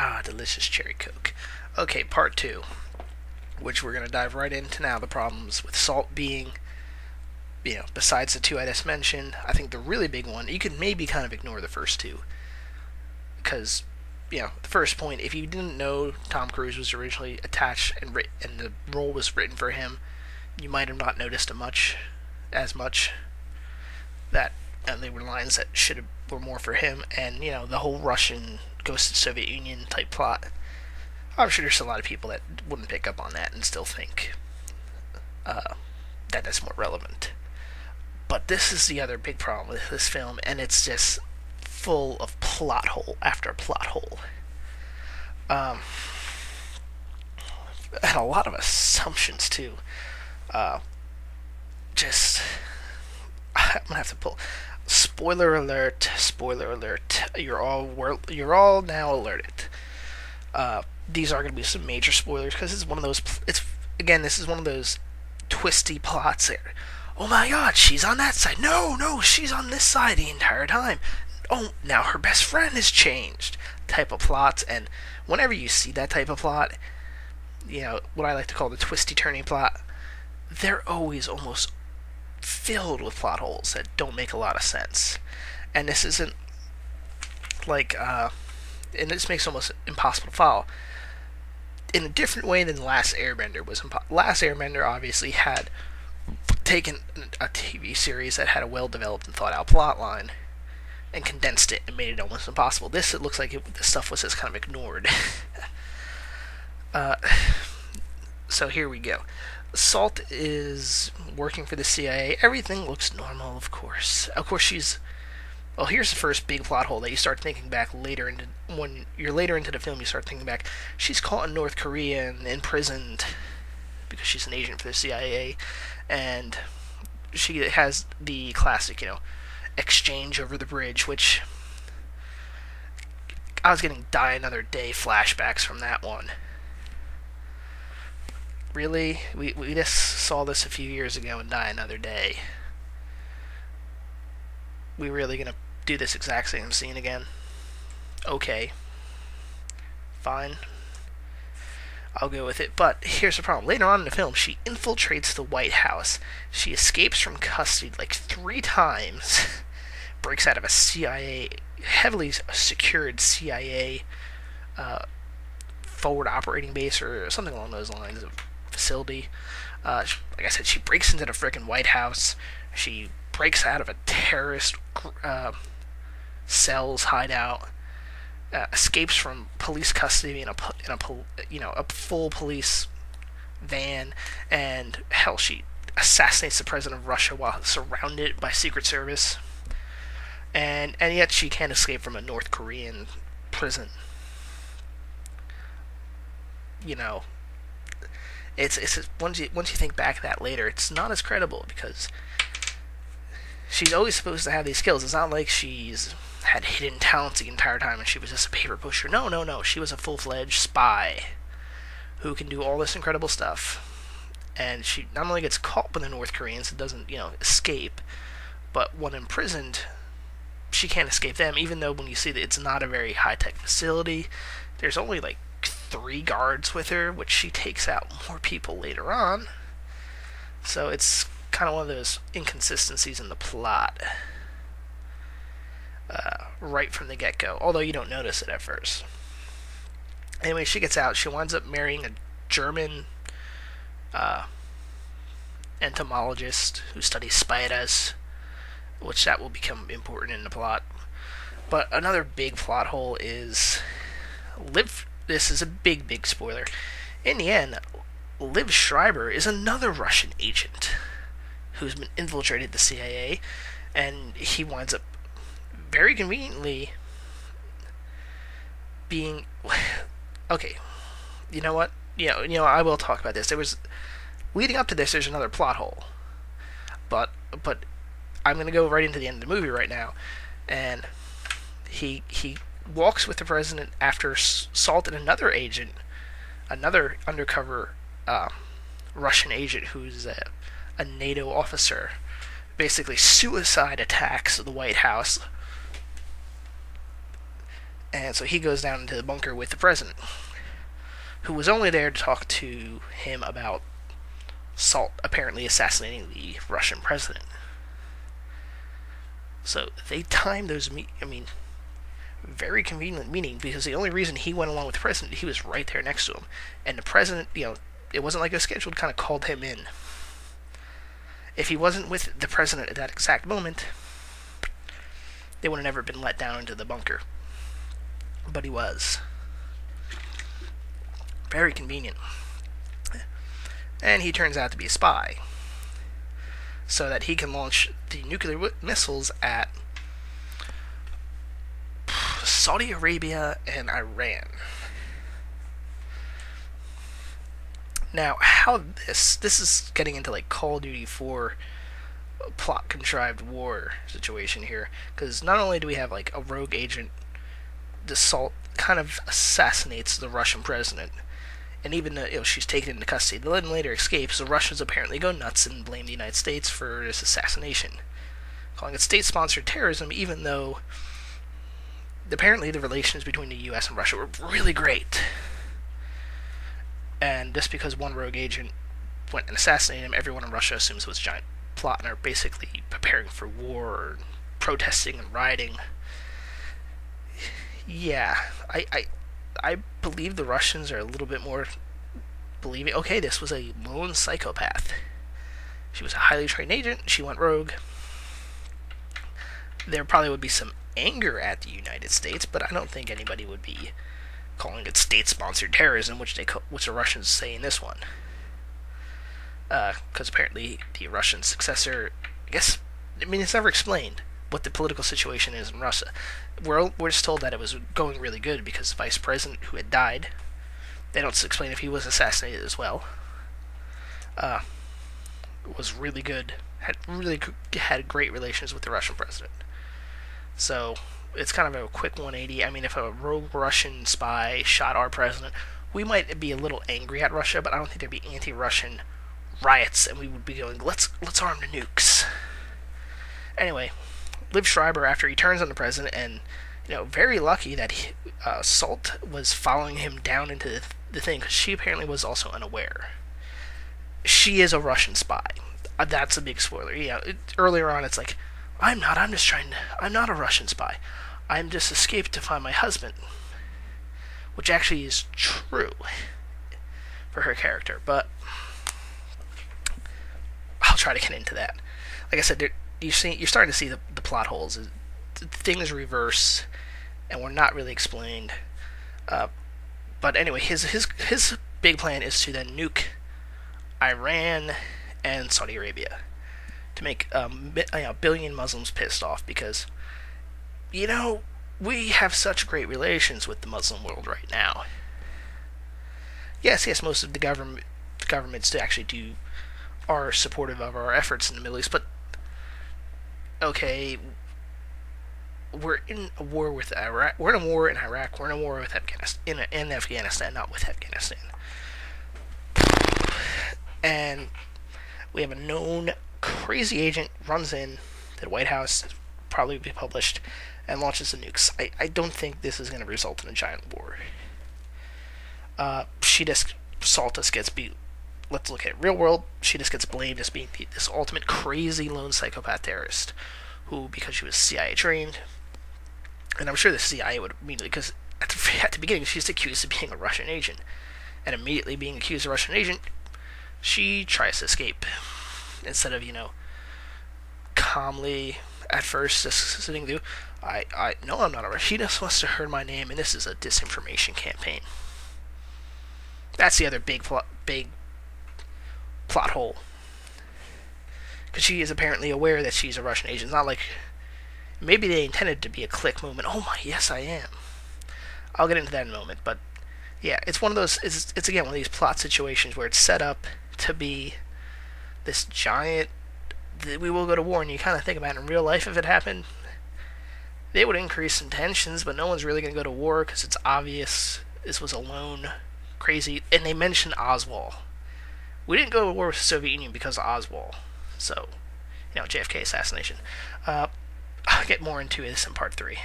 Ah, delicious cherry Coke. Okay, part two, which we're going to dive right into now. The problems with salt being, besides the two I just mentioned, I think the really big one, you could maybe kind of ignore the first two. Because, the first point, if you didn't know Tom Cruise was originally attached and the role was written for him, you might have not noticed as much. That and they were lines that were more for him, and the whole Russian Ghost of the Soviet Union type plot. I'm sure there's a lot of people that wouldn't pick up on that and still think that that's more relevant. But this is the other big problem with this film, and it's just full of plot hole after plot hole. And a lot of assumptions too. Just I'm gonna have to pull. Spoiler alert! Spoiler alert! You're all now alerted. These are going to be some major spoilers because it's one of those. This is one of those twisty plots there. Oh my God, she's on that side. No, no, she's on this side the entire time. Oh, now her best friend has changed. Type of plots, and whenever you see that type of plot, what I like to call the twisty turning plot, they're always almost filled with plot holes that don't make a lot of sense. And this isn't like, and this makes it almost impossible to follow. In a different way than Last Airbender was. Last Airbender obviously had taken a TV series that had a well-developed and thought-out plot line and condensed it and made it almost impossible. It looks like this stuff was just kind of ignored. So here we go. Salt is working for the CIA. Everything looks normal, of course. Of course, well, here's the first big plot hole that you start thinking back later when you're later into the film. You start thinking back. She's caught in North Korea and imprisoned because she's an agent for the CIA, and she has the classic, exchange over the bridge. Which I was getting Die Another Day flashbacks from that one. Really, we just saw this a few years ago in Die Another Day. We really gonna do this exact same scene again? Okay. Fine. I'll go with it. But here's the problem. Later on in the film, she infiltrates the White House. She escapes from custody like 3 times. Breaks out of a heavily secured CIA forward operating base or something along those lines of facility. Like I said, she breaks into the frickin' White House. She breaks out of a terrorist cell's hideout, escapes from police custody in a full police van, and hell, she assassinates the president of Russia while surrounded by Secret Service, and yet she can't escape from a North Korean prison. It's once you think back that later, it's not as credible because she's always supposed to have these skills. It's not like she's had hidden talents the entire time and she was just a paper pusher. No. She was a full-fledged spy who can do all this incredible stuff. And she not only gets caught by the North Koreans and doesn't, escape, but when imprisoned, she can't escape them, even though when you see that it's not a very high-tech facility, there's only like 3 guards with her, which she takes out more people later on. So it's kind of one of those inconsistencies in the plot right from the get-go, although you don't notice it at first. Anyway, she gets out. She winds up marrying a German entomologist who studies spiders, which that will become important in the plot. But another big plot hole is this is a big spoiler. In the end, Liv Schreiber is another Russian agent who's been infiltrated the CIA, and he winds up very conveniently being okay. You know what? I will talk about this. Leading up to this, there's another plot hole, but I'm gonna go right into the end of the movie right now, and he walks with the president after assaulting another agent, another undercover Russian agent who's a NATO officer. Basically, suicide attacks the White House And so he goes down into the bunker with the president, who was only there to talk to him about Salt apparently assassinating the Russian president. So they timed those very convenient meeting, because the only reason he went along with the president, he was right there next to him. And the president, it wasn't like it was scheduled, kind of called him in. If he wasn't with the president at that exact moment, they would have never been let down into the bunker. But he was. Very convenient. And he turns out to be a spy, so that he can launch the nuclear missiles at Saudi Arabia and Iran. Now, how this is getting into like Call of Duty 4 plot contrived war situation here, because not only do we have like a rogue agent, the Salt kind of assassinates the Russian president, and even though she's taken into custody, then later escapes. The Russians apparently go nuts and blame the United States for this assassination, calling it state-sponsored terrorism, even though apparently the relations between the U.S. and Russia were really great. And just because one rogue agent went and assassinated him, everyone in Russia assumes it was a giant plot and are basically preparing for war, or protesting and rioting. Yeah, I believe the Russians are a little bit more believing, okay, this was a lone psychopath. She was a highly trained agent, she went rogue. There probably would be some anger at the United States, but I don't think anybody would be calling it state-sponsored terrorism, which the Russians say in this one. Because apparently the Russian successor, it's never explained what the political situation is in Russia. We're just told that it was going really good because the vice president, who had died, they don't explain if he was assassinated as well, was really good, had great relations with the Russian president. So it's kind of a quick 180. I mean, if a rogue Russian spy shot our president, we might be a little angry at Russia, but I don't think there'd be anti-Russian riots, and we would be going, let's arm the nukes. Anyway, Liv Schreiber, after he turns on the president, and very lucky that Salt was following him down into the thing, because she apparently was also unaware. She is a Russian spy. That's a big spoiler. Earlier on, it's like, I'm not a Russian spy. I'm just escaped to find my husband. Which actually is true for her character, but I'll try to get into that. Like I said, you're starting to see the plot holes. Things reverse, and we're not really explained. But anyway, his big plan is to then nuke Iran and Saudi Arabia to make a billion Muslims pissed off, because we have such great relations with the Muslim world right now. Yes, most of the governments actually are supportive of our efforts in the Middle East, but okay, we're in a war with Iraq. We're in a war in Iraq. We're in a war with Afghanistan, not with Afghanistan. And we have a known crazy agent runs in to the White House, probably be published, and launches the nukes. I don't think this is going to result in a giant war. Salt just gets beat. Let's look at it. Real world, she just gets blamed as being this ultimate crazy lone psychopath terrorist, who, because she was CIA trained, and I'm sure the CIA would immediately, because at the beginning she's accused of being a Russian agent, and immediately being accused of Russian agent, she tries to escape, instead of, calmly at first just sitting through, no, I'm not a Russian. She just wants to hear my name, and this is a disinformation campaign. That's the other big plot hole. Because she is apparently aware that she's a Russian agent. It's not like, maybe they intended to be a click moment. Oh my, yes I am. I'll get into that in a moment, but yeah, it's one of those, it's again one of these plot situations where it's set up to be this giant, we will go to war, and you kind of think about it in real life. If it happened, they would increase some tensions, but no one's really going to go to war because it's obvious this was a lone crazy, and they mentioned Oswald. We didn't go to war with the Soviet Union because of Oswald. So, JFK assassination. I'll get more into this in part 3.